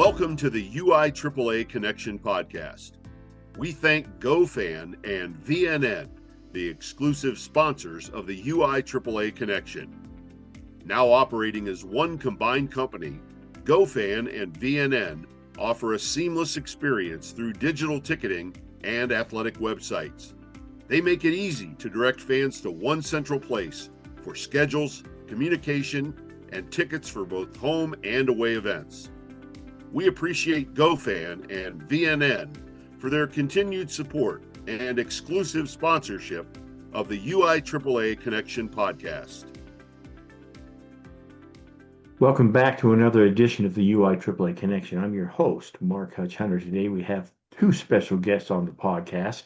Welcome to the UIAAA Connection podcast. We thank GoFan and VNN, the exclusive sponsors of the UIAAA Connection. Now operating as one combined company, GoFan and VNN offer a seamless experience through digital ticketing and athletic websites. They make it easy to direct fans to one central place for schedules, communication, and tickets for both home and away events. We appreciate GoFan and VNN for their continued support and exclusive sponsorship of the UIAAA Connection podcast. Welcome back to another edition of the UIAAA Connection. I'm your host, Mark Hutch Hunter. Today we have two special guests on the podcast,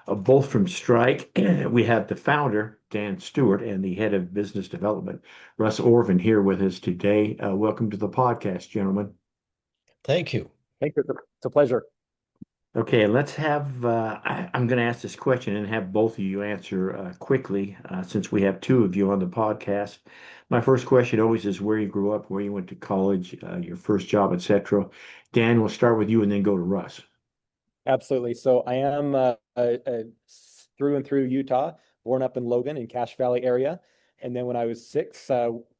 both from Strike. We have the founder, Dan Stewart, and the head of business development, Russ Orvin, here with us today. Welcome to the podcast, gentlemen. Thank you. Thank you. It's a pleasure. Okay, let's have, I'm going to ask this question and have both of you answer quickly, since we have two of you on the podcast. My first question always is where you grew up, where you went to college, your first job, etc. Dan, we'll start with you and then go to Russ. Absolutely. So I am through and through Utah, born up in Logan in Cache Valley area. And then when I was 6,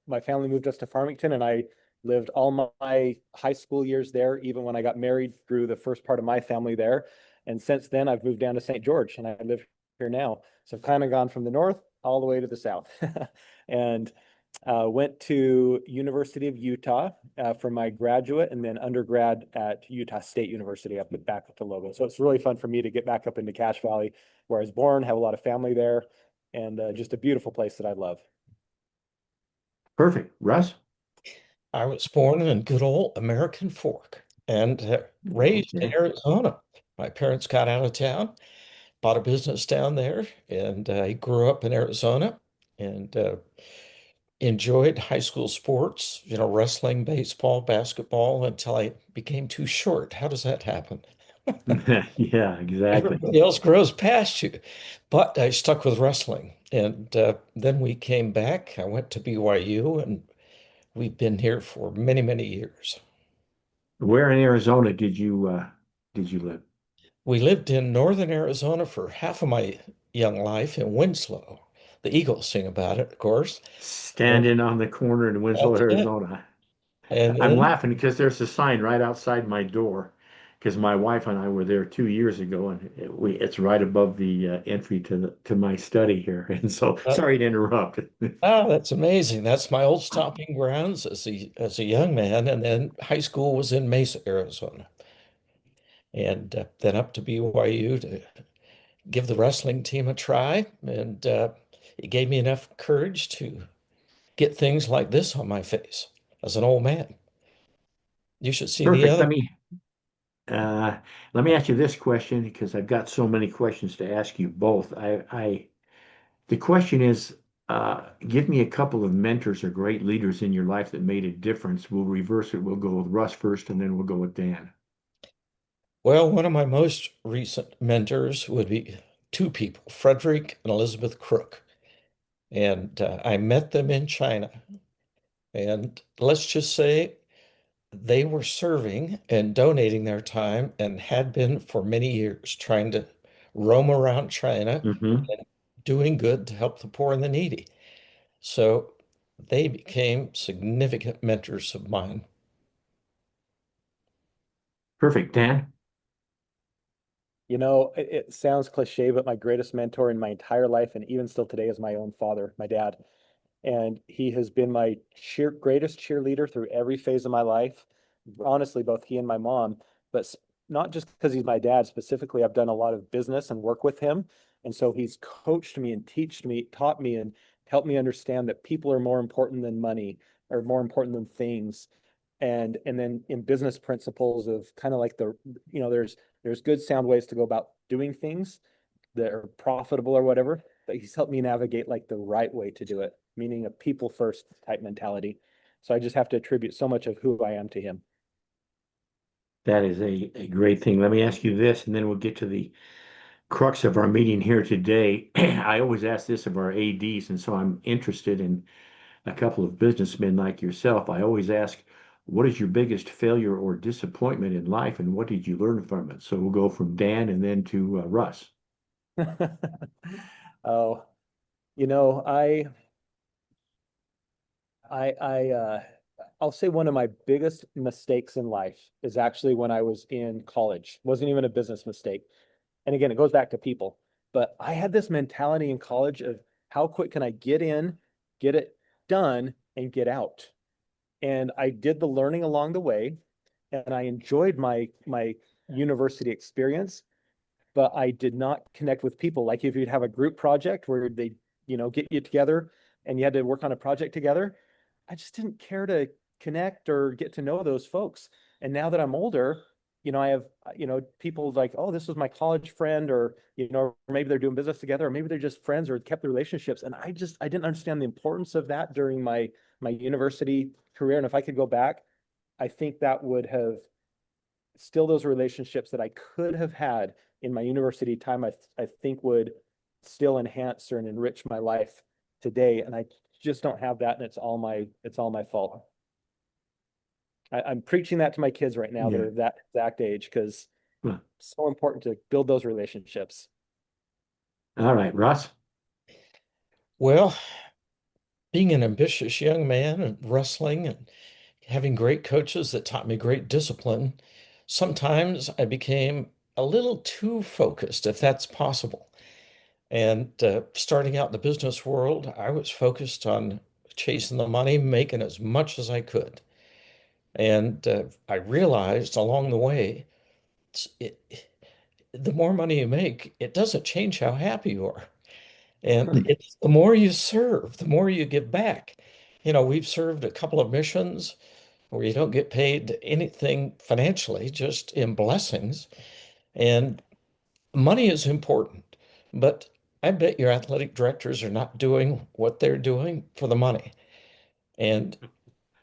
my family moved us to Farmington, and I lived all my high school years there. Even when I got married, grew the first part of my family there. And since then, I've moved down to St. George, and I live here now. So I've kind of gone from the north all the way to the south. And went to University of Utah for my graduate, and then undergrad at Utah State University back up to Logan. So it's really fun for me to get back up into Cache Valley, where I was born, have a lot of family there, and just a beautiful place that I love. Perfect. Russ? I was born in good old American Fork and raised in Arizona. My parents got out of town, bought a business down there, and I grew up in Arizona and enjoyed high school sports, wrestling, baseball, basketball, until I became too short. How does that happen? Yeah, exactly. Everybody else grows past you. But I stuck with wrestling. And then we came back. I went to BYU, and we've been here for many, many years. Where in Arizona did you live? We lived in northern Arizona for half of my young life in Winslow. The Eagles sing about it, of course. Standing on the corner in Winslow, Arizona. I'm laughing because there's a sign right outside my door, because my wife and I were there 2 years ago, and it's right above the entry to my study here. And so, sorry to interrupt. Oh, that's amazing. That's my old stomping grounds as a young man, and then high school was in Mesa, Arizona, and then up to BYU to give the wrestling team a try, and it gave me enough courage to get things like this on my face as an old man. You should see Perfect. the other. Let me ask you this question, because I've got so many questions to ask you both. The question is, give me a couple of mentors or great leaders in your life that made a difference. We'll reverse it. We'll go with Russ first, and then we'll go with Dan. Well, one of my most recent mentors would be two people, Frederick and Elizabeth Crook. And I met them in China. And let's just say they were serving and donating their time, and had been for many years, trying to roam around China and doing good to help the poor and the needy. So they became significant mentors of mine. Perfect. Dan? It sounds cliche, but my greatest mentor in my entire life, and even still today, is my own father, my dad. And he has been my greatest cheerleader through every phase of my life. Honestly, both he and my mom, but not just because he's my dad specifically. I've done a lot of business and work with him. And so he's coached me and taught me and helped me understand that people are more important than money, or more important than things. And then in business principles of kind of like there's good sound ways to go about doing things that are profitable or whatever, but he's helped me navigate like the right way to do it, meaning a people first type mentality. So I just have to attribute so much of who I am to him. That is a great thing. Let me ask you this, and then we'll get to the crux of our meeting here today. I always ask this of our ADs, and so I'm interested in a couple of businessmen like yourself. I always ask, what is your biggest failure or disappointment in life, and what did you learn from it? So we'll go from Dan and then to Russ. Oh, you know, I I'll say one of my biggest mistakes in life is actually when I was in college. Wasn't even a business mistake. And again, it goes back to people. But I had this mentality in college of how quick can I get in, get it done, and get out. And I did the learning along the way, and I enjoyed my university experience, but I did not connect with people. Like if you'd have a group project where they, get you together and you had to work on a project together, I just didn't care to connect or get to know those folks. And now that I'm older, I have, people like, oh, this was my college friend, or, maybe they're doing business together, or maybe they're just friends or kept the relationships. And I didn't understand the importance of that during my university career. And if I could go back, I think that would have still those relationships that I could have had in my university time, I think would still enhance or enrich my life today. And I just don't have that. And it's all my fault. I'm preaching that to my kids right now. Yeah. They're that exact age, because Huh. it's so important to build those relationships. All right, Russ. Well, being an ambitious young man and wrestling and having great coaches that taught me great discipline, sometimes I became a little too focused, if that's possible. And starting out in the business world, I was focused on chasing the money, making as much as I could. And I realized along the way, the more money you make, it doesn't change how happy you are. And it's the more you serve, the more you give back. We've served a couple of missions where you don't get paid anything financially, just in blessings. And money is important, but I bet your athletic directors are not doing what they're doing for the money. And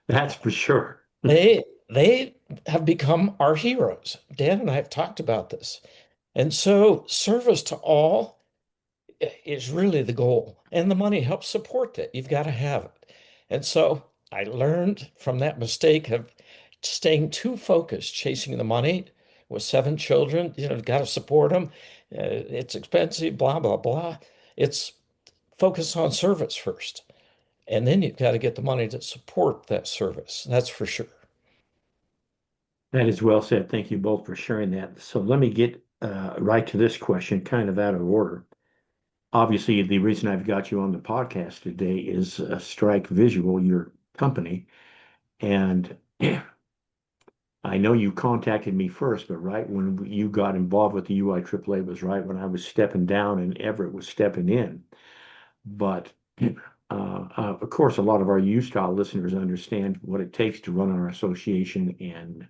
That's for sure. they have become our heroes. Dan and I have talked about this. And so service to all is really the goal. And the money helps support that. You've got to have it. And so I learned from that mistake of staying too focused, chasing the money with 7 children. Got to support them. It's expensive, blah, blah, blah. It's focus on service first. And then you've got to get the money to support that service. That's for sure. That is well said. Thank you both for sharing that. So let me get right to this question, kind of out of order. Obviously, the reason I've got you on the podcast today is Strike Visual, your company. And I know you contacted me first, but right when you got involved with the UIAAA was right when I was stepping down and Everett was stepping in. But of course, a lot of our U-Style listeners understand what it takes to run our association and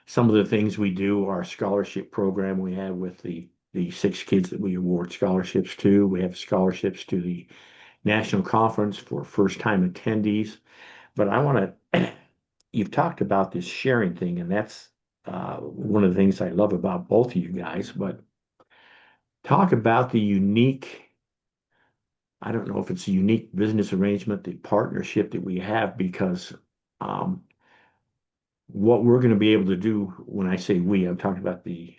some of the things we do. Our scholarship program we have with the 6 kids that we award scholarships to. We have scholarships to the national conference for first-time attendees. But I want to, you've talked about this sharing thing, and that's one of the things I love about both of you guys. But talk about the unique, I don't know if it's a unique business arrangement, the partnership that we have, because what we're going to be able to do, when I say we, I'm talking about the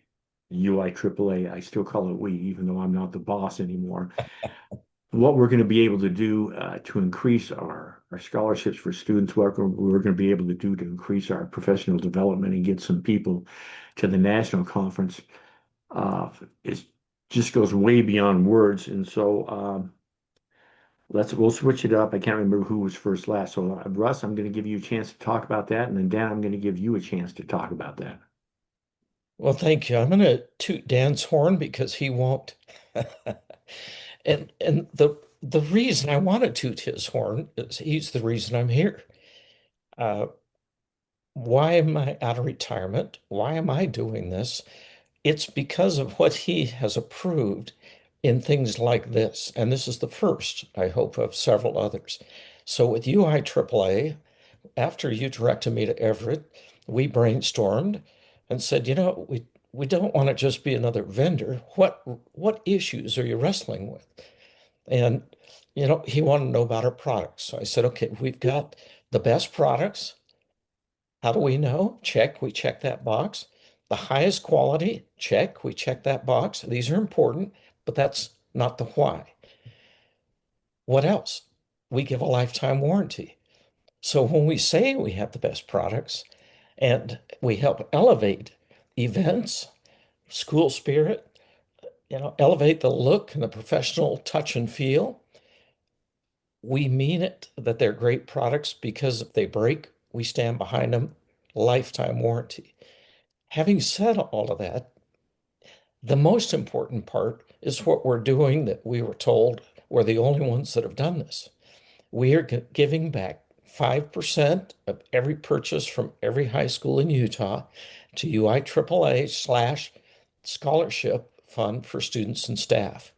UIAAA, I still call it we, even though I'm not the boss anymore. What we're going to be able to do to increase our scholarships for students, what we're going to be able to do to increase our professional development and get some people to the national conference, it just goes way beyond words. And so we'll switch it up. I can't remember who was first last. So Russ, I'm going to give you a chance to talk about that, and then Dan, I'm going to give you a chance to talk about that. Well, thank you. I'm going to toot Dan's horn because he won't. And the reason I want to toot his horn is he's the reason I'm here. Why am I out of retirement? Why am I doing this? It's because of what he has approved in things like this. And this is the first, I hope, of several others. So with UIAAA, after you directed me to Everett, we brainstormed and said, we don't want to just be another vendor. What issues are you wrestling with? And he wanted to know about our products. So I said, okay, we've got the best products. How do we know? Check, we check that box. The highest quality, check, we check that box. These are important, but that's not the why. What else? We give a lifetime warranty. So when we say we have the best products and we help elevate events, school spirit, elevate the look and the professional touch and feel, we mean it that they're great products because if they break, we stand behind them, lifetime warranty. Having said all of that, the most important part is what we're doing that we were told we're the only ones that have done this. We are giving back 5% of every purchase from every high school in Utah to UIAAA/scholarship fund for students and staff.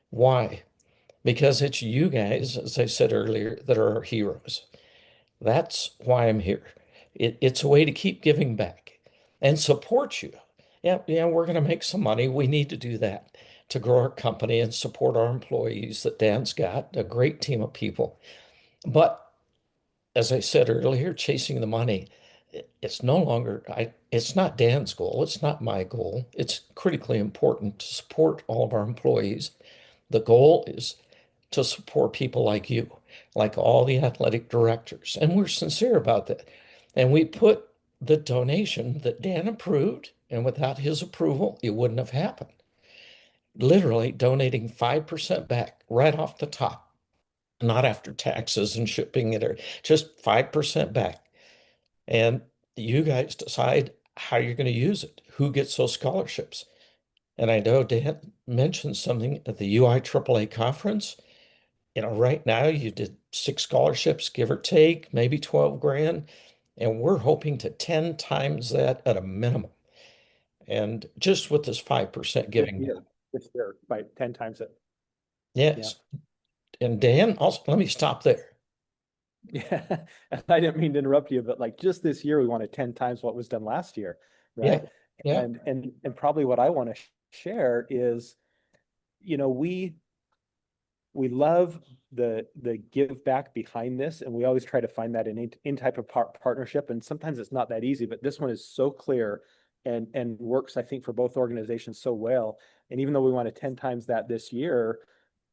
Why? Because it's you guys, as I said earlier, that are our heroes. That's why I'm here. It's a way to keep giving back and support you. Yeah, we're going to make some money. We need to do that to grow our company and support our employees that Dan's got, a great team of people. But as I said earlier, chasing the money, it's no longer, it's not Dan's goal. It's not my goal. It's critically important to support all of our employees. The goal is to support people like you, like all the athletic directors. And we're sincere about that. And we put the donation that Dan approved, and without his approval, it wouldn't have happened. Literally donating 5% back right off the top, not after taxes and shipping it, or just 5% back. And you guys decide how you're going to use it, who gets those scholarships. And I know Dan mentioned something at the UIAAA conference. Right now you did 6 scholarships, give or take, maybe 12 grand. And we're hoping to 10 times that at a minimum. And just with this 5% giving. This year, by 10 times it. Yes. Yeah. And Dan, also, let me stop there. Yeah, I didn't mean to interrupt you, but like just this year, we wanted 10 times what was done last year, right? Yeah. And probably what I want to share is, we love the give back behind this, and we always try to find that in type of partnership. And sometimes it's not that easy, but this one is so clear and works, I think, for both organizations so well. And even though we wanted 10 times that this year,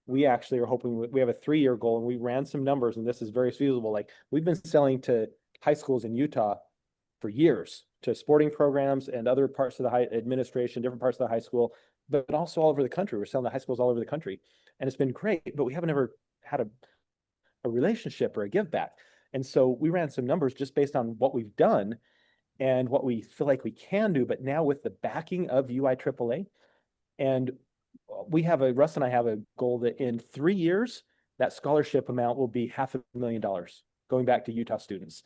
we actually are hoping we have a 3-year goal, and we ran some numbers, and this is very feasible. Like we've been selling to high schools in Utah for years, to sporting programs and other parts of the high administration, different parts of the high school, but also all over the country. We're selling to high schools all over the country, and it's been great, but we haven't ever had a relationship or a give back. And so we ran some numbers just based on what we've done and what we feel like we can do, but now with the backing of UIAAA, and Russ and I have a goal that in 3 years, that scholarship amount will be $500,000 going back to Utah students.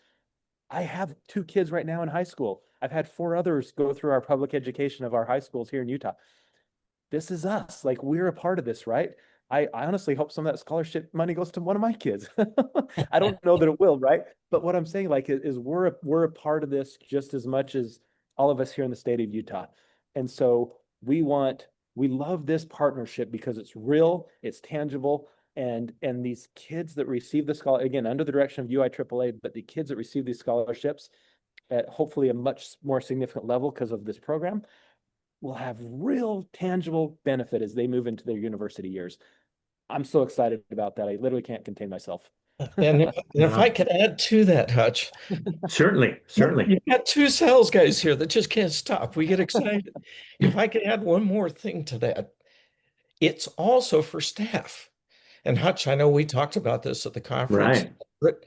I have 2 kids right now in high school. I've had 4 others go through our public education of our high schools here in Utah. This is us. Like we're a part of this, right? I honestly hope some of that scholarship money goes to one of my kids. I don't know that it will, right? But what I'm saying is we're a part of this just as much as all of us here in the state of Utah. And so we love this partnership because it's real, it's tangible, and these kids that receive the scholarship, again, under the direction of UIAAA, but the kids that receive these scholarships at hopefully a much more significant level because of this program will have real tangible benefit as they move into their university years. I'm so excited about that. I literally can't contain myself. And if I could add to that, Hutch. Certainly. You've got 2 sales guys here that just can't stop. We get excited. If I could add one more thing to that, it's also for staff. And Hutch, I know we talked about this at the conference, Right. but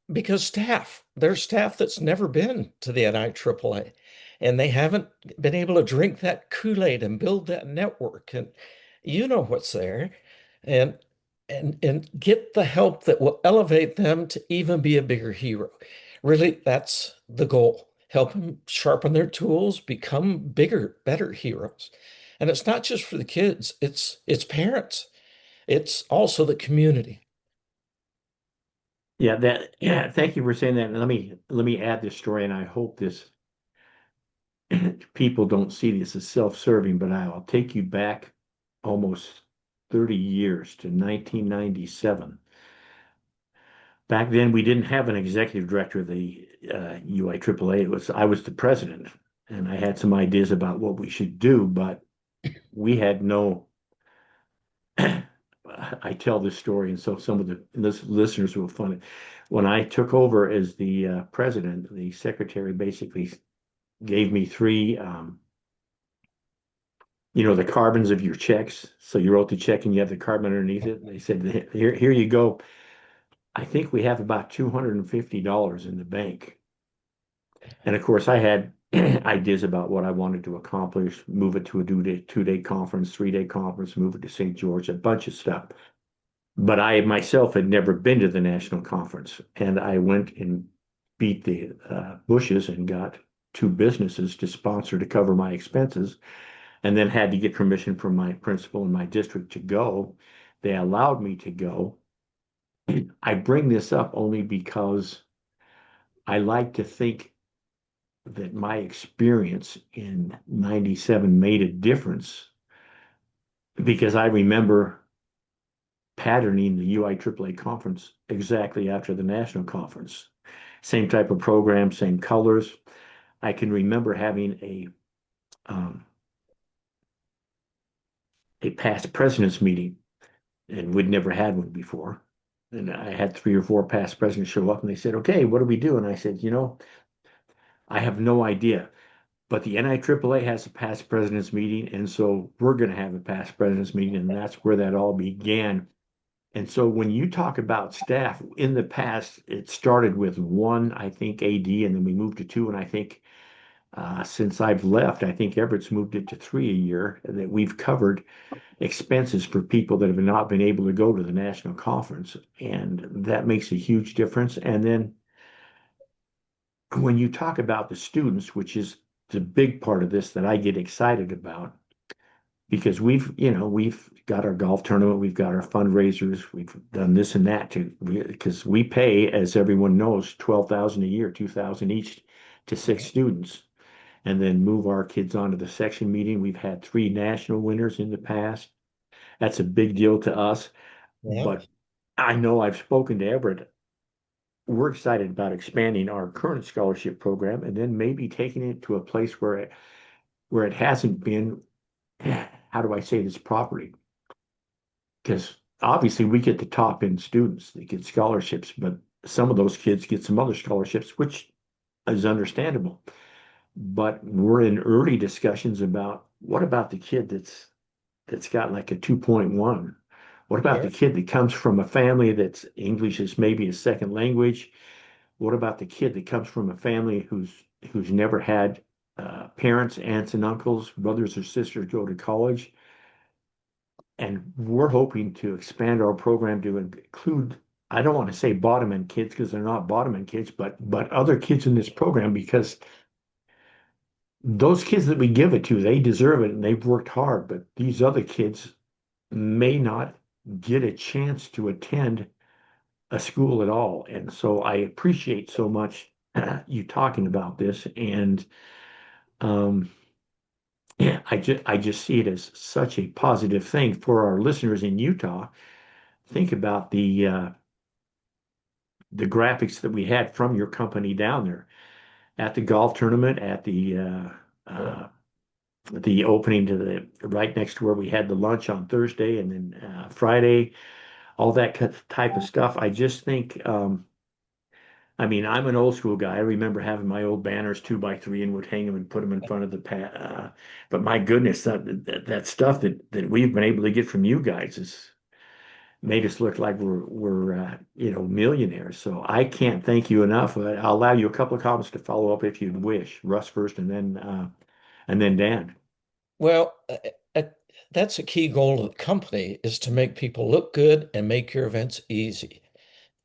because there's staff that's never been to the NIAAA, and they haven't been able to drink that Kool-Aid and build that network, and you know what's there, and get the help that will elevate them to even be a bigger hero. Really, that's the goal. Help them sharpen their tools, become bigger, better heroes. And it's not just for the kids, it's parents. It's also the community. Yeah, thank you for saying that. And let me add this story, and I hope this people don't see this as self-serving, but I'll take you back almost 30 years to 1997. back then we didn't have an executive director of the UIAAA. I was the president, and I had some ideas about what we should do, but we had no. I tell this story, and so some of the listeners will find it. When I took over as the president, the secretary basically gave me three, the carbons of your checks. So you wrote the check and you have the carbon underneath it. They said, here you go. I think we have about $250 in the bank. And of course, I had ideas about what I wanted to accomplish, move it to a 2-day conference, 3-day conference, move it to St. George, a bunch of stuff. But I myself had never been to the national conference. And I went and beat the bushes and got 2 businesses to sponsor to cover my expenses, and then had to get permission from my principal in my district to go. They allowed me to go. I bring this up only because I like to think that my experience in 97 made a difference, because I remember patterning the UIAAA conference exactly after the national conference. Same type of program, same colors. I can remember having a past presidents meeting, and we'd never had one before. And I had 3 or 4 past presidents show up, and they said, "Okay, what do we do?" And I said, I have no idea, but the NIAAA has a past presidents meeting, and so we're going to have a past presidents meeting, and that's where that all began. And so when you talk about staff in the past, it started with 1, I think, AD, and then we moved to 2, and I think since I've left, I think Everett's moved it to 3 a year, that we've covered expenses for people that have not been able to go to the national conference, and that makes a huge difference. And then when you talk about the students, which is the big part of this that I get excited about, because we've got our golf tournament, we've got our fundraisers, we've done this and that because we pay, as everyone knows, 12,000 a year, 2,000 each to 6 students, and then move our kids onto the section meeting. We've had 3 national winners in the past. That's a big deal to us. Yeah. But I know I've spoken to Everett. We're excited about expanding our current scholarship program, and then maybe taking it to a place where it hasn't been. How do I say this properly? Because obviously we get the top end students that get scholarships, but some of those kids get some other scholarships, which is understandable. But we're in early discussions about, what about the kid that's got like a 2.1? What about the kid that comes from a family that's English is maybe a second language? What about the kid that comes from a family who's never had parents, aunts and uncles, brothers or sisters go to college? And we're hoping to expand our program to include, I don't want to say bottom end kids because they're not bottom end kids, but other kids in this program, because those kids that we give it to, they deserve it and they've worked hard, but these other kids may not get a chance to attend a school at all. And so I appreciate so much you talking about this. And yeah, I just see it as such a positive thing for our listeners in Utah. Think about the graphics that we had from your company down there at the golf tournament, at the opening to the right next to where we had the lunch on Thursday, and then Friday, all that type of stuff. I just think, I mean, I'm an old school guy. I remember having my old banners 2x3 and would hang them and put them in front of the but my goodness, that stuff that we've been able to get from you guys has made us look like we're millionaires. So I can't thank you enough. I'll allow you a couple of comments to follow up if you wish. Russ first, and then Dan. Well, that's a key goal of the company, is to make people look good and make your events easy.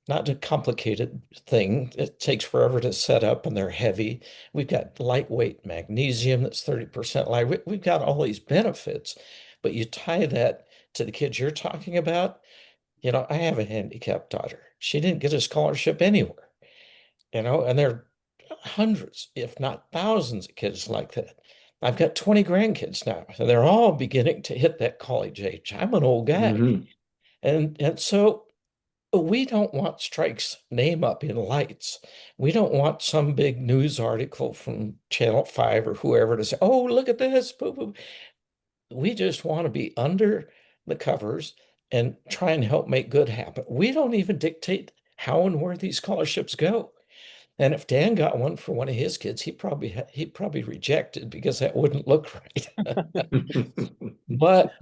Not a complicated thing. It takes forever to set up and they're heavy. We've got lightweight magnesium that's 30% light. We've got all these benefits, but you tie that to the kids you're talking about. I have a handicapped daughter. She didn't get a scholarship anywhere, and there are hundreds, if not thousands of kids like that. I've got 20 grandkids now, and they're all beginning to hit that college age. I'm an old guy. Mhm. And so We don't want Strike's name up in lights. We don't want some big news article from Channel 5 or whoever to say, oh, look at this. Boo, boo. We just want to be under the covers and try and help make good happen. We don't even dictate how and where these scholarships go. And if Dan got one for one of his kids, he'd probably reject it because that wouldn't look right. But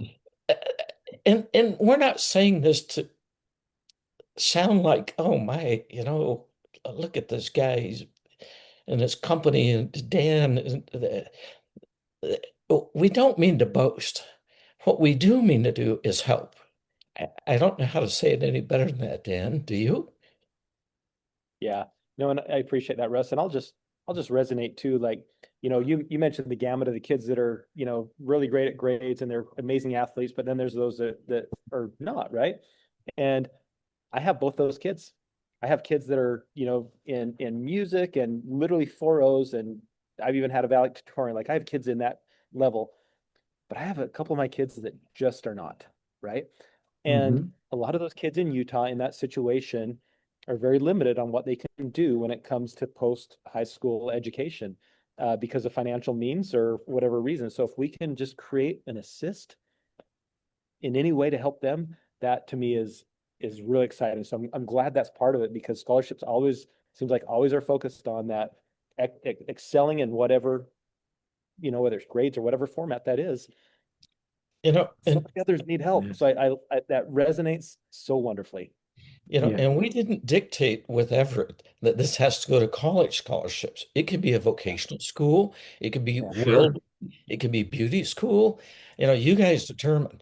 and we're not saying this to sound like, oh my, look at this guy, he's and his company and Dan. We don't mean to boast. What we do mean to do is help. I don't know how to say it any better than that, Dan. Do you? Yeah, no, and I appreciate that, Russ. And I'll just resonate too. Like, you mentioned the gamut of the kids that are, really great at grades and they're amazing athletes, but then there's those that are not, right? And I have both those kids. I have kids that are, in music and literally 4.0s, and I've even had a valedictorian. Like I have kids in that level, but I have a couple of my kids that just are not, right? And a lot of those kids in Utah in that situation are very limited on what they can do when it comes to post high school education because of financial means or whatever reason. So if we can just create an assist in any way to help them, that to me is really exciting. So I'm glad that's part of it, because scholarships always seems like always are focused on that excelling in whatever, whether it's grades or whatever format that is. And Some of the others need help. So I that resonates so wonderfully. And we didn't dictate with Everett that this has to go to college scholarships. It could be a vocational school. It could be it could be beauty school. You guys determine.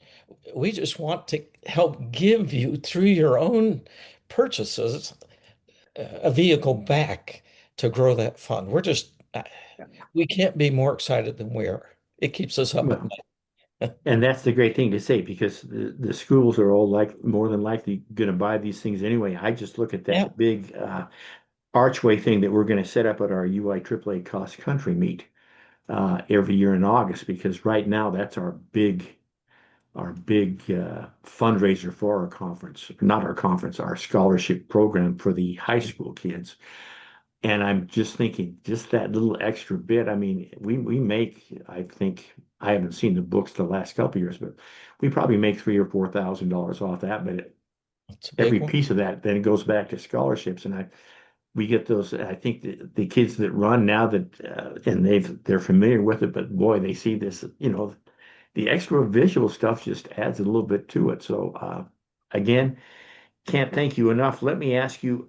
We just want to help give you through your own purchases a vehicle back to grow that fund. We can't be more excited than we are. It keeps us up at night. And that's the great thing to say, because the schools are all more than likely going to buy these things anyway. I just look at that big archway thing that we're going to set up at our UIAAA cross country meet every year in August, because right now that's our big fundraiser for our conference, not our conference, our scholarship program for the high school kids. And I'm just thinking, just that little extra bit. I mean, we make, I think, I haven't seen the books the last couple of years, but we probably make $3,000 or $4,000 off that. But every piece of that then goes back to scholarships, and we get those. I think the kids that run now that and they're familiar with it, but boy, they see this, the extra visual stuff just adds a little bit to it. So again, can't thank you enough. Let me ask you.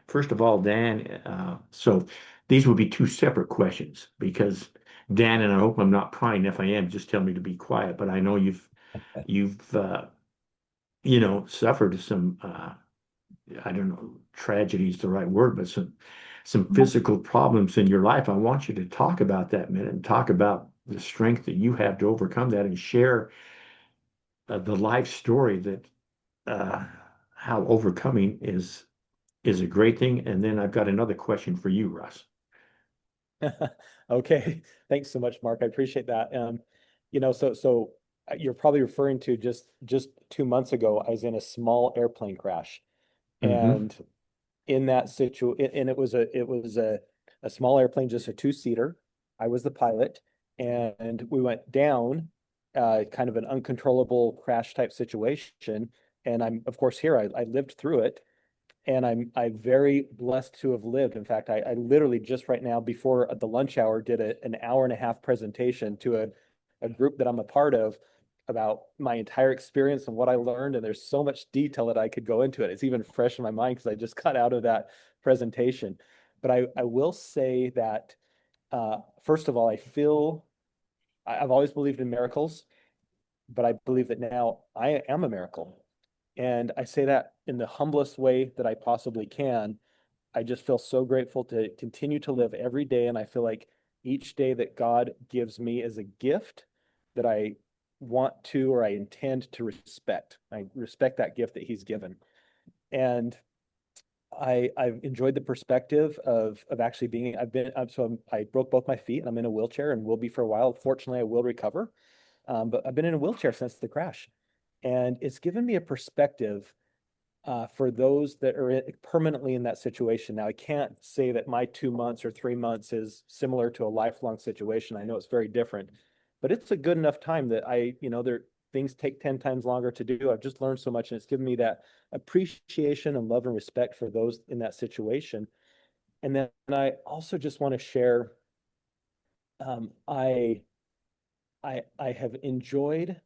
First of all, Dan, so these will be two separate questions, because Dan, and I hope I'm not prying. If I am, just tell me to be quiet. But I know you've suffered some I don't know, tragedy is the right word, but some physical problems in your life. I want you to talk about that a minute and talk about the strength that you have to overcome that, and share the life story that how overcoming is a great thing. And then I've got another question for you, Russ. Okay. Thanks so much, Mark. I appreciate that. So you're probably referring to just 2 months ago, I was in a small airplane crash. And in that situation, and it was a small airplane, just a 2-seater. I was the pilot, and we went down, kind of an uncontrollable crash type situation. And I'm, of course, here, I lived through it. And I'm very blessed to have lived. In fact, I literally just right now before the lunch hour did an hour and a half presentation to a group that I'm a part of about my entire experience and what I learned. And there's so much detail that I could go into it. It's even fresh in my mind because I just got out of that presentation. But I will say that, first of all, I've always believed in miracles, but I believe that now I am a miracle. And I say that in the humblest way that I possibly can. I just feel so grateful to continue to live every day. And I feel like each day that God gives me is a gift that I want to, or I intend to respect. I respect that gift that he's given. And I've enjoyed the perspective of actually being, I broke both my feet and I'm in a wheelchair and will be for a while. Fortunately, I will recover. But I've been in a wheelchair since the crash. And it's given me a perspective for those that are permanently in that situation. Now, I can't say that my 2 months or 3 months is similar to a lifelong situation. I know it's very different, but it's a good enough time that things take 10 times longer to do. I've just learned so much, and it's given me that appreciation and love and respect for those in that situation. And then I also just want to share, I have enjoyed,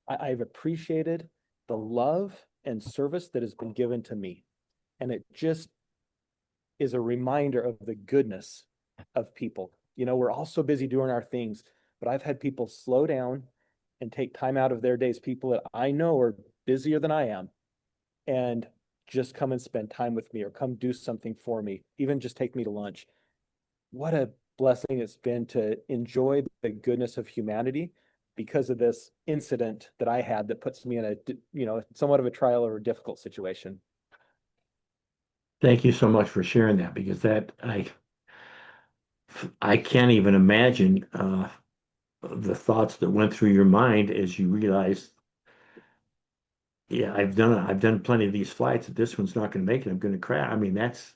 I've appreciated the love and service that has been given to me. And it just is a reminder of the goodness of people. We're all so busy doing our things, but I've had people slow down and take time out of their days, people that I know are busier than I am, and just come and spend time with me or come do something for me, even just take me to lunch. What a blessing it's been to enjoy the goodness of humanity because of this incident that I had that puts me in a, somewhat of a trial or a difficult situation. Thank you so much for sharing that, because that I can't even imagine the thoughts that went through your mind as you realized, yeah, I've done plenty of these flights. This one's not going to make it. I'm going to crash. I mean, that's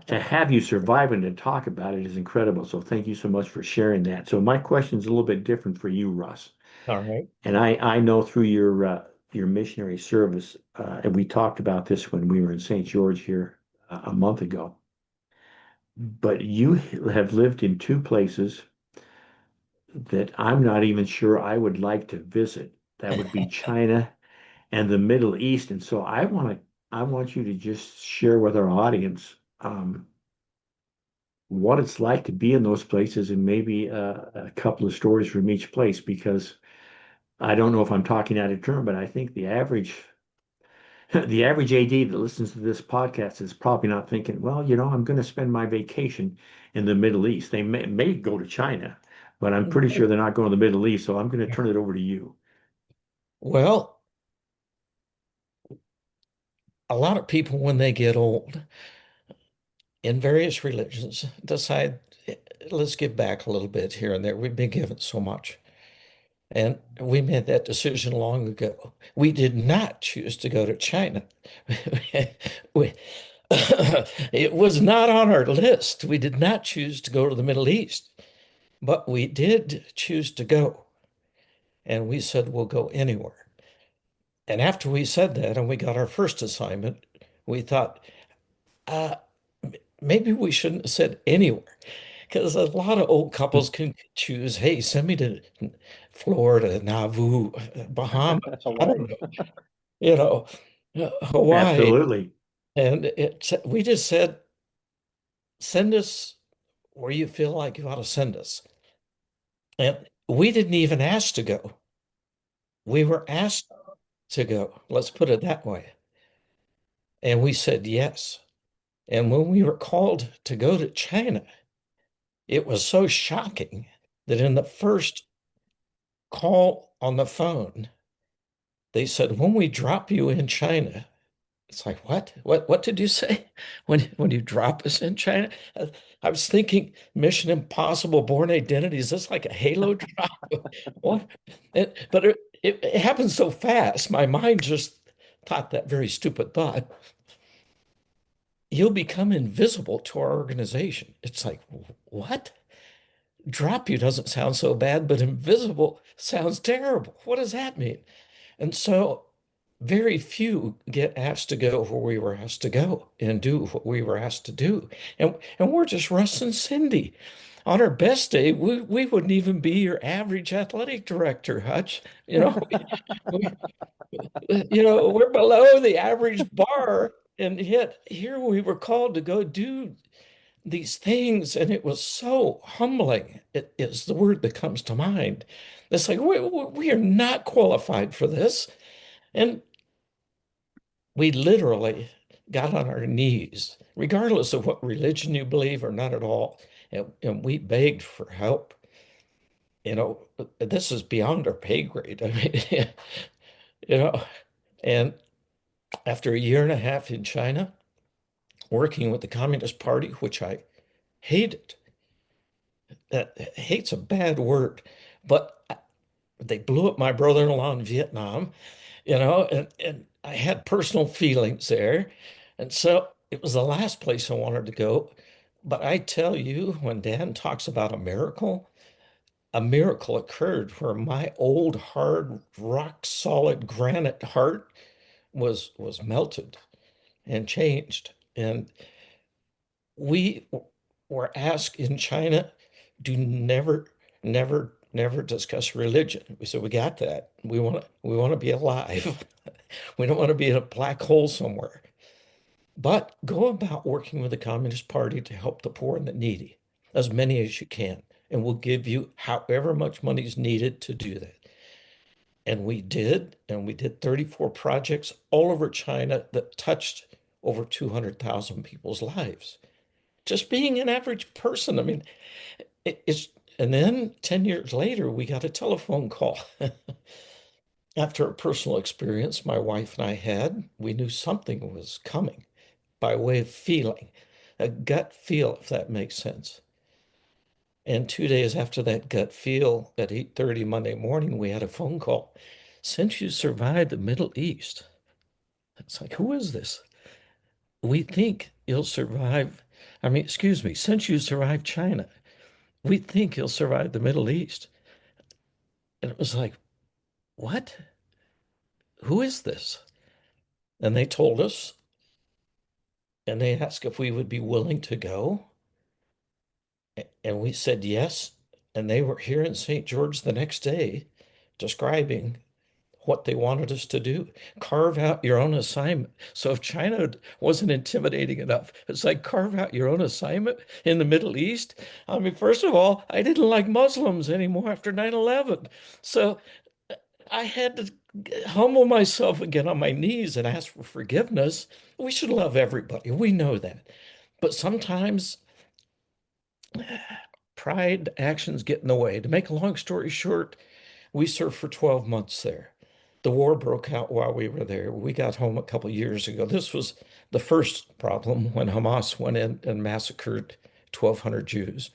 to have you survive and to talk about it is incredible. So thank you so much for sharing that. So my question is a little bit different for you, Russ. All right. And I know through your missionary service, and we talked about this when we were in St. George here a month ago. But you have lived in two places that I'm not even sure I would like to visit. That would be China and the Middle East. And so I want you to just share with our audience what it's like to be in those places, and maybe a couple of stories from each place, because I don't know if I'm talking out of turn, but I think the average the average AD that listens to this podcast is probably not thinking, well, I'm going to spend my vacation in the Middle East. They may go to China, but I'm pretty sure they're not going to the Middle East. So I'm going to turn it over to you. Well, a lot of people, when they get old in various religions, decide, let's give back a little bit here and there. We've been given so much. And we made that decision long ago. We did not choose to go to China. It was not on our list. We did not choose to go to the Middle East, but we did choose to go. And we said, we'll go anywhere. And after we said that and we got our first assignment, we thought, uh, maybe we shouldn't have said anywhere, because a lot of old couples can choose, hey, send me to Florida, Nauvoo, Bahamas, I don't know, Hawaii. Absolutely. And we just said, send us where you feel like you ought to send us. And we didn't even ask to go. We were asked to go. Let's put it that way. And we said yes. And when we were called to go to China, it was so shocking that in the first call on the phone, they said, when we drop you in China, it's like, what? What did you say? When you drop us in China? I was thinking Mission Impossible Born Identity. Is this like a Halo drop? What? But it happened so fast. My mind just thought that very stupid thought. You'll become invisible to our organization. It's like, what? Drop you doesn't sound so bad, but invisible sounds terrible. What does that mean? And so very few get asked to go where we were asked to go and do what we were asked to do. And we're just Russ and Cindy. On our best day, we wouldn't even be your average athletic director, Hutch. We're below the average bar, and yet here we were called to go do these things, and it was so humbling. It is the word that comes to mind. It's like we are not qualified for this, and we literally got on our knees, regardless of what religion you believe or not at all, and we begged for help. This is beyond our pay grade. I mean, and after a year and a half in China, working with the Communist Party, which I hated. Hate's a bad word, but they blew up my brother-in-law in Vietnam, and I had personal feelings there. And so it was the last place I wanted to go. But I tell you, when Dan talks about a miracle occurred where my old, hard, rock solid granite heart was melted and changed. And we were asked in China to never discuss religion. We said, we got that. We want to be alive. We don't want to be in a black hole somewhere. But go about working with the Communist Party to help the poor and the needy, as many as you can. And we'll give you however much money is needed to do that. And we did 34 projects all over China that touched over 200,000 people's lives. Just being an average person. I mean, it's, and then 10 years later, we got a telephone call. After a personal experience my wife and I had, we knew something was coming by way of feeling, a gut feel, if that makes sense. And 2 days after that gut feel, at 8:30 Monday morning, we had a phone call. Since you survived the Middle East, it's like, who is this? We think you'll survive. I mean, excuse me, since you survived China, we think you'll survive the Middle East. And it was like, what? Who is this? And they told us, and they asked if we would be willing to go. And we said yes. And they were here in St. George the next day describing what they wanted us to do. Carve out your own assignment. So if China wasn't intimidating enough, it's like carve out your own assignment in the Middle East. I mean, first of all, I didn't like Muslims anymore after 9/11. So I had to humble myself and get on my knees and ask for forgiveness. We should love everybody. We know that. But sometimes pride actions get in the way. To make a long story short, we served for 12 months there. The war broke out while we were there. We got home a couple years ago. This was the first problem when Hamas went in and massacred 1,200 Jews.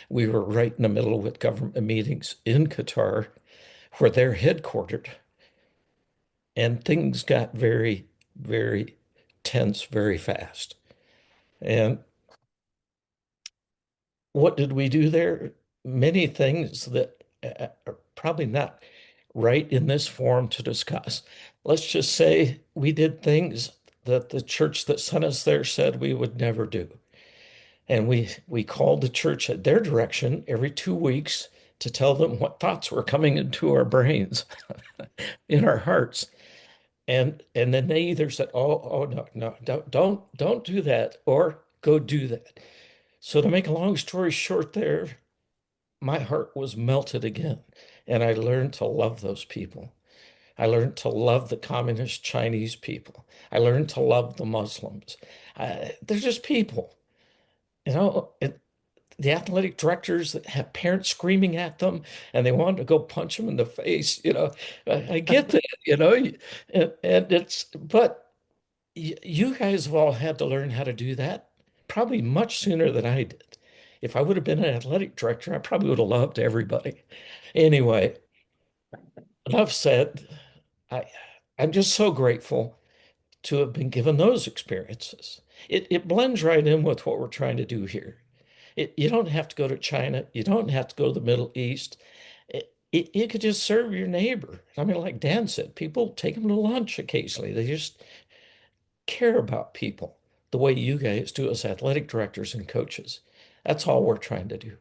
We were right in the middle with government meetings in Qatar, where they're headquartered. And things got very, very tense very fast. And what did we do there? Many things that are probably not right in this forum to discuss. Let's just say we did things that the church that sent us there said we would never do. And we called the church at their direction every 2 weeks to tell them what thoughts were coming into our brains, in our hearts. And then they either said, oh no, don't do that, or go do that. So to make a long story short there, my heart was melted again. And I learned to love those people. I learned to love the communist Chinese people. I learned to love the Muslims. They're just people, you know. The athletic directors that have parents screaming at them and they want to go punch them in the face, you know. I get that, you know, and but you guys have all had to learn how to do that probably much sooner than I did. If I would have been an athletic director, I probably would have loved everybody. Anyway, enough said. I, I'm just so grateful to have been given those experiences. It blends right in with what we're trying to do here. You don't have to go to China. You don't have to go to the Middle East. You could just serve your neighbor. I mean, like Dan said, people take them to lunch occasionally. They just care about people the way you guys do as athletic directors and coaches. That's all we're trying to do.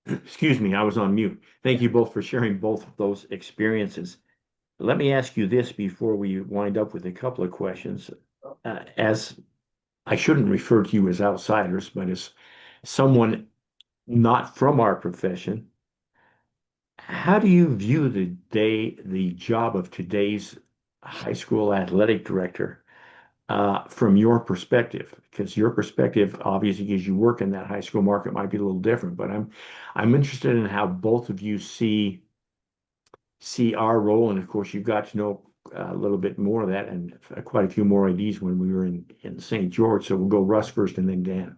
Excuse me, I was on mute. Thank you both for sharing both of those experiences. Let me ask you this before we wind up with a couple of questions. As I shouldn't refer to you as outsiders, but as someone not from our profession, how do you view the job of today's high school athletic director from your perspective? Because your perspective, obviously, because you work in that high school market, might be a little different. But I'm interested in how both of you see our role, and of course, you got to know a little bit more of that, and quite a few more ideas when we were in St. George. So we'll go Russ first, and then Dan.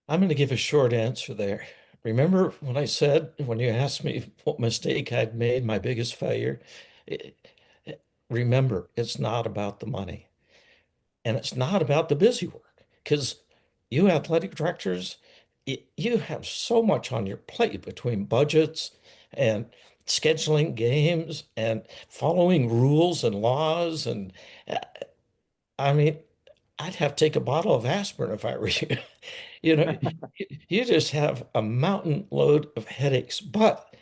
I'm going to give a short answer there, remember when I said, when you asked me what mistake I'd made, my biggest failure? It- Remember, it's not about the money and it's not about the busy work because you athletic directors, you have so much on your plate between budgets and scheduling games and following rules and laws. And uh, I mean, I'd have to take a bottle of aspirin if I were you. You know, you just have a mountain load of headaches. But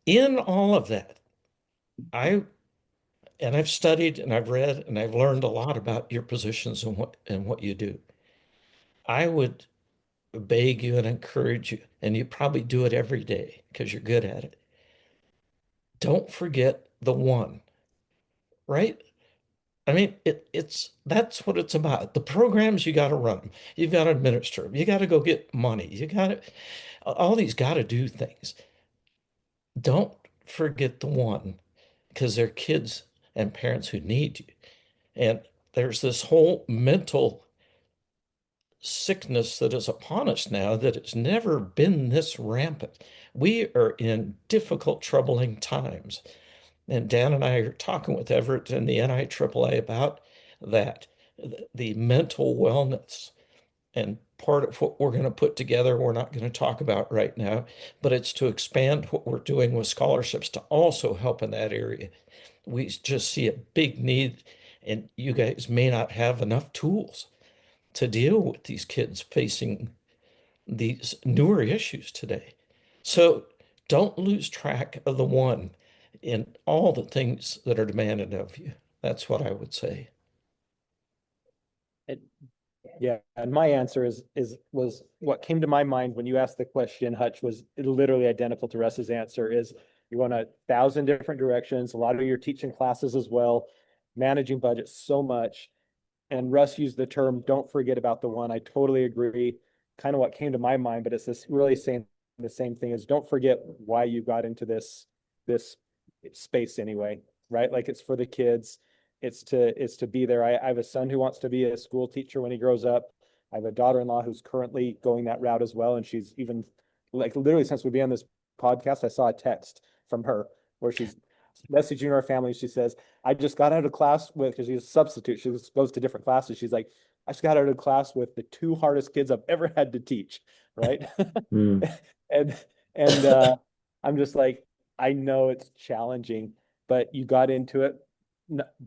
in all of that, I and I've studied and I've read and I've learned a lot about your positions and what you do. I would beg you and encourage you, and you probably do it every day because you're good at it. Don't forget the one, right? I mean, it's that's what it's about. The programs, you got to run them. You've got to administer them. You got to go get money. You got to, all these got to do things. Don't forget the one because they're kids and parents who need you. And there's this whole mental sickness that is upon us now that it's never been this rampant. We are in difficult, troubling times. And Dan and I are talking with Everett and the NIAAA about that, the mental wellness. And part of what we're going to put together, we're not going to talk about right now, but it's to expand what we're doing with scholarships to also help in that area. We just see a big need, and you guys may not have enough tools to deal with these kids facing these newer issues today. So don't lose track of the one in all the things that are demanded of you. That's what I would say. It, yeah, and my answer was what came to my mind when you asked the question, Hutch, was literally identical to Russ's answer. Is you want 1,000 different directions, a lot of your teaching classes as well, managing budgets so much. And Russ used the term, don't forget about the one. I totally agree. Kind of what came to my mind, but it's this really saying the same thing is don't forget why you got into this space anyway, right? Like it's for the kids. It's to be there. I have a son who wants to be a school teacher when he grows up. I have a daughter-in-law who's currently going that route as well. And she's even like literally since we've been on this podcast, I saw a text from her where she's messaging our family. She says, I just got out of class with, because she's a substitute, she goes to different classes. She's like, I just got out of class with the two hardest kids I've ever had to teach. Right. Mm. and I'm just like, I know it's challenging, but you got into it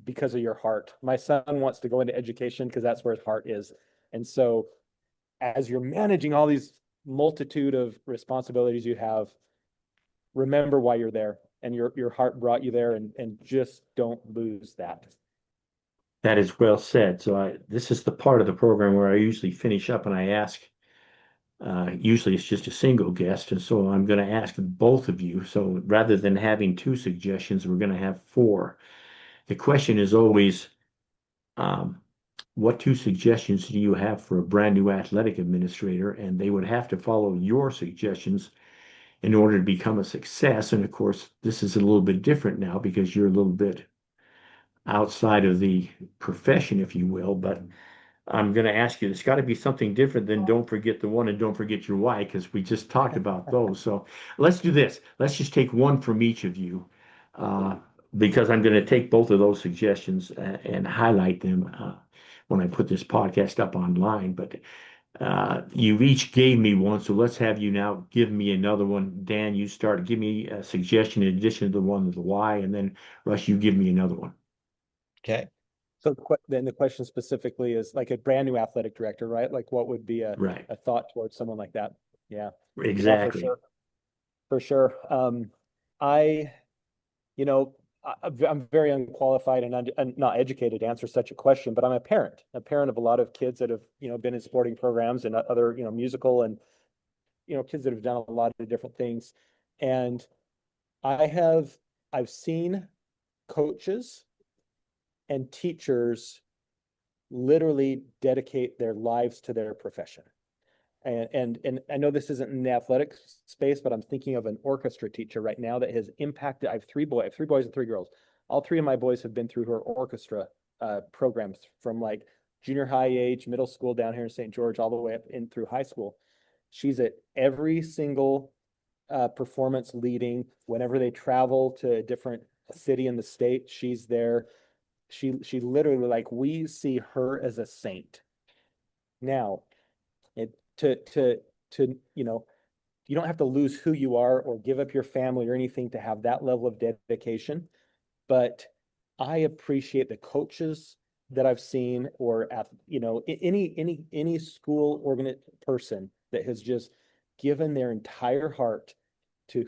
because of your heart. My son wants to go into education because that's where his heart is. And so as you're managing all these multitude of responsibilities you have, remember why you're there and your heart brought you there, and just don't lose that. That is well said. So this is the part of the program where I usually finish up and I ask, usually it's just a single guest. And so I'm going to ask both of you. So rather than having two suggestions, we're going to have four. The question is always, um, what two suggestions do you have for a brand new athletic administrator? And they would have to follow your suggestions in order to become a success. And of course, this is a little bit different now because you're a little bit outside of the profession, if you will. But I'm going to ask you, it's got to be something different than don't forget the one and don't forget your why, because we just talked about those. So let's do this. Let's just take one from each of you, uh, because I'm going to take both of those suggestions and highlight them when I put this podcast up online. But you each gave me one, so let's have you now give me another one. Dan, you start. Give me a suggestion in addition to the one with the why, and then Russ, you give me another one. Okay. So then the question specifically is like a brand new athletic director, right? Like what would be Right. a thought towards someone like that? Yeah. Yeah, for Exactly. sure. For sure. I, you know, I'm very unqualified and not educated to answer such a question, but I'm a parent of a lot of kids that have, been in sporting programs and other, musical and, kids that have done a lot of different things. And I've seen coaches and teachers literally dedicate their lives to their profession. And I know this isn't in the athletic space, but I'm thinking of an orchestra teacher right now that has impacted. I have three boys and three girls. All three of my boys have been through her orchestra programs from like junior high age, middle school down here in St. George, all the way up in through high school. She's at every single performance leading. Whenever they travel to a different city in the state, she's there. She literally, like, we see her as a saint. Now, to you don't have to lose who you are or give up your family or anything to have that level of dedication. But I appreciate the coaches that I've seen, or any school person that has just given their entire heart to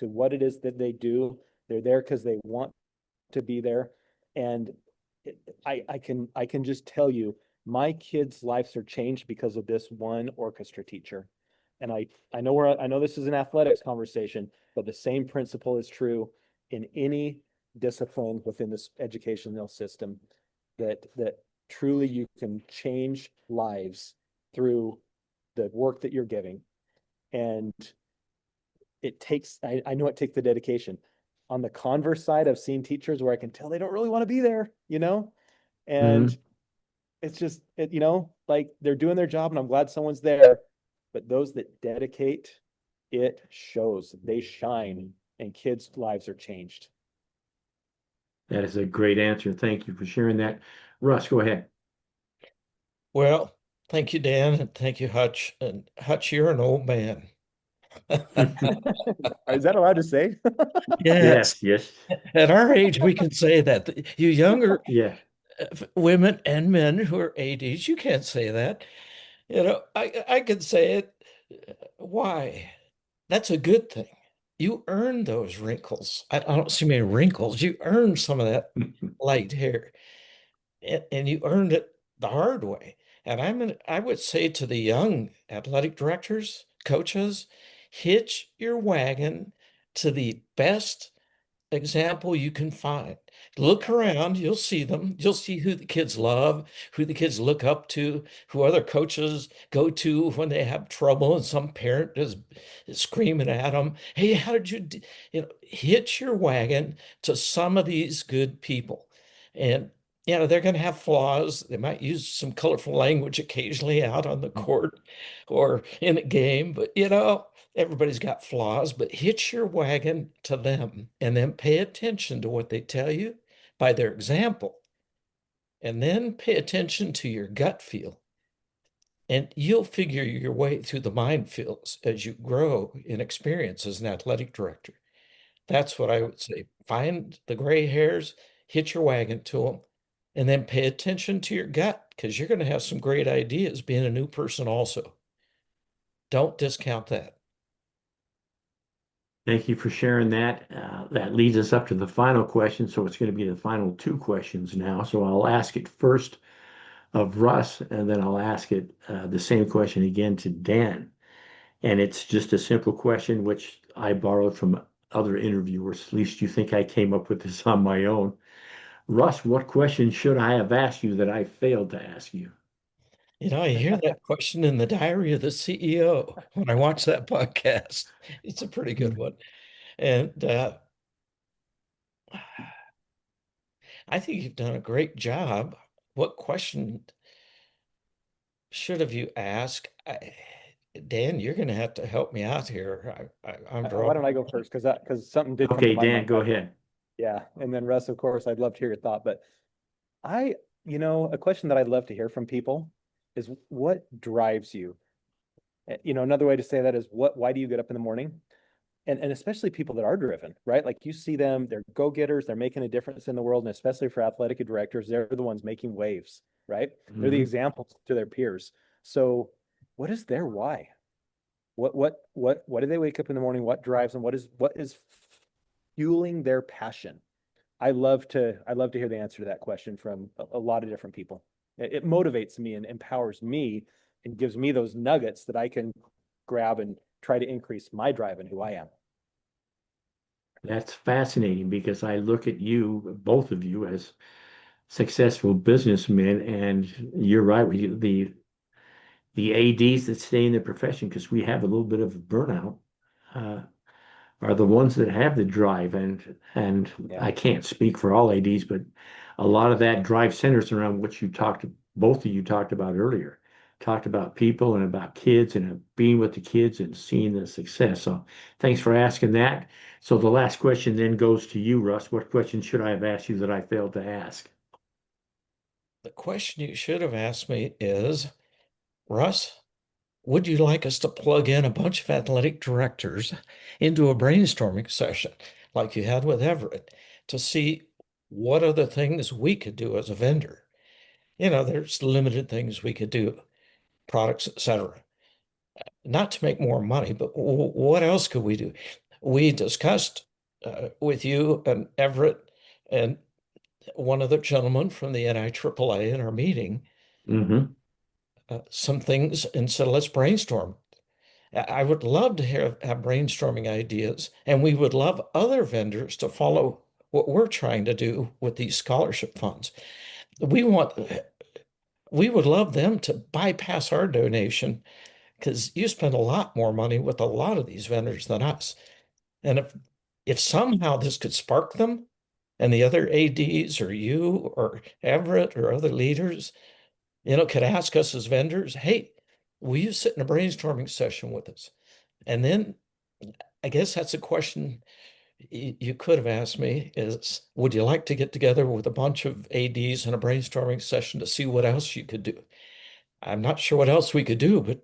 what it is that they do. They're there because they want to be there. And I can just tell you, my kids' lives are changed because of this one orchestra teacher. And I know this is an athletics conversation, but the same principle is true in any discipline within this educational system, that truly you can change lives through the work that you're giving. And I know it takes the dedication. On the converse side, I've seen teachers where I can tell they don't really want to be there, and it's just, like, they're doing their job and I'm glad someone's there, but those that dedicate, it shows. They shine, and kids' lives are changed. That is a great answer. Thank you for sharing that. Russ, go ahead. Well, thank you, Dan, and thank you, Hutch. And Hutch, you're an old man. Is that allowed to say? Yes. Yes. At our age, we can say that. You younger Yeah. women and men who are 80s, you can't say that. I can say it. Why? That's a good thing. You earned those wrinkles. I don't see many wrinkles. You earned some of that light hair, and you earned it the hard way. And I would say to the young athletic directors, coaches, hitch your wagon to the best example you can find. Look around, you'll see them. You'll see who the kids love, who the kids look up to, who other coaches go to when they have trouble, and some parent is screaming at them, "Hey, how did hitch your wagon to some of these good people." And they're going to have flaws. They might use some colorful language occasionally out on the court or in a game, but everybody's got flaws, but hitch your wagon to them and then pay attention to what they tell you by their example. And then pay attention to your gut feel. And you'll figure your way through the minefields as you grow in experience as an athletic director. That's what I would say. Find the gray hairs, hitch your wagon to them, and then pay attention to your gut, because you're going to have some great ideas being a new person also. Don't discount that. Thank you for sharing that. That leads us up to the final question. So it's going to be the final two questions now. So I'll ask it first of Russ, and then I'll ask it the same question again to Dan. And it's just a simple question, which I borrowed from other interviewers. At least you think I came up with this on my own. Russ, what question should I have asked you that I failed to ask you? I hear that question in the Diary of the CEO when I watch that podcast. It's a pretty good one. And I think you've done a great job. What question should have you asked? Dan, you're going to have to help me out here. I'm Why don't I go first? Because something did come to Okay, my Dan, mind. go ahead. Yeah. And then Russ, of course, I'd love to hear your thought. But a question that I'd love to hear from people is, what drives you? Another way to say that is, why do you get up in the morning? And especially people that are driven, right? Like, you see them, they're go-getters, they're making a difference in the world. And especially for athletic directors, they're the ones making waves, right? They're the examples to their peers. So what is their why? What do they wake up in the morning? What drives them? What is fueling their passion? I love to hear the answer to that question from a lot of different people. It motivates me and empowers me and gives me those nuggets that I can grab and try to increase my drive and who I am. That's fascinating, because I look at you, both of you, as successful businessmen, and you're right. The ADs that stay in the profession, because we have a little bit of burnout, are the ones that have the drive. And Yeah. I can't speak for all ADs, but a lot of that drive centers around what both of you talked about earlier. talked about people and about kids and being with the kids and seeing the success. So thanks for asking that. So the last question then goes to you, Russ. What question should I have asked you that I failed to ask? The question you should have asked me is, Russ, would you like us to plug in a bunch of athletic directors into a brainstorming session like you had with Everett to see what other things we could do as a vendor? There's limited things we could do, products, etc. Not to make more money, but what else could we do? We discussed with you and Everett and one of the gentlemen from the NIAAA in our meeting Mm-hmm. some things and said, let's brainstorm. I would love to have brainstorming ideas, and we would love other vendors to follow what we're trying to do with these scholarship funds. We would love them to bypass our donation because you spend a lot more money with a lot of these vendors than us. And if somehow this could spark them and the other ADs or you or Everett or other leaders, could ask us as vendors, hey, will you sit in a brainstorming session with us? And then I guess that's a question you could have asked me is, would you like to get together with a bunch of ADs in a brainstorming session to see what else you could do? I'm not sure what else we could do, but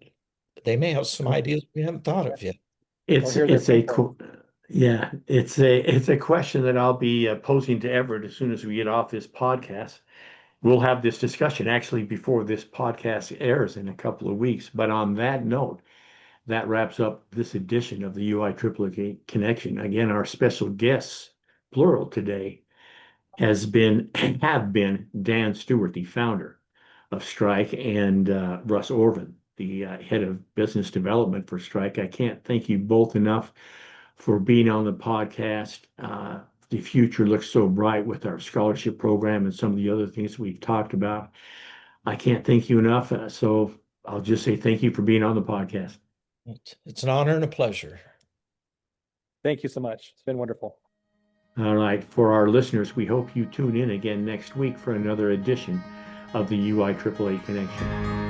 they may have some ideas we haven't thought of yet. It's Well, here's it's our a pinpoint. yeah, it's a question that I'll be posing to Everett as soon as we get off this podcast. We'll have this discussion actually before this podcast airs in a couple of weeks. But on that note, that wraps up this edition of the UIAAA Connection. Again, our special guests, plural today, have been Dan Stewart, the founder of Strike, and Russ Orvin, the head of business development for Strike. I can't thank you both enough for being on the podcast. The future looks so bright with our scholarship program and some of the other things we've talked about. I can't thank you enough. So I'll just say thank you for being on the podcast. It's an honor and a pleasure. Thank you so much. It's been wonderful. All right. For our listeners, we hope you tune in again next week for another edition of the UIAAA Connection.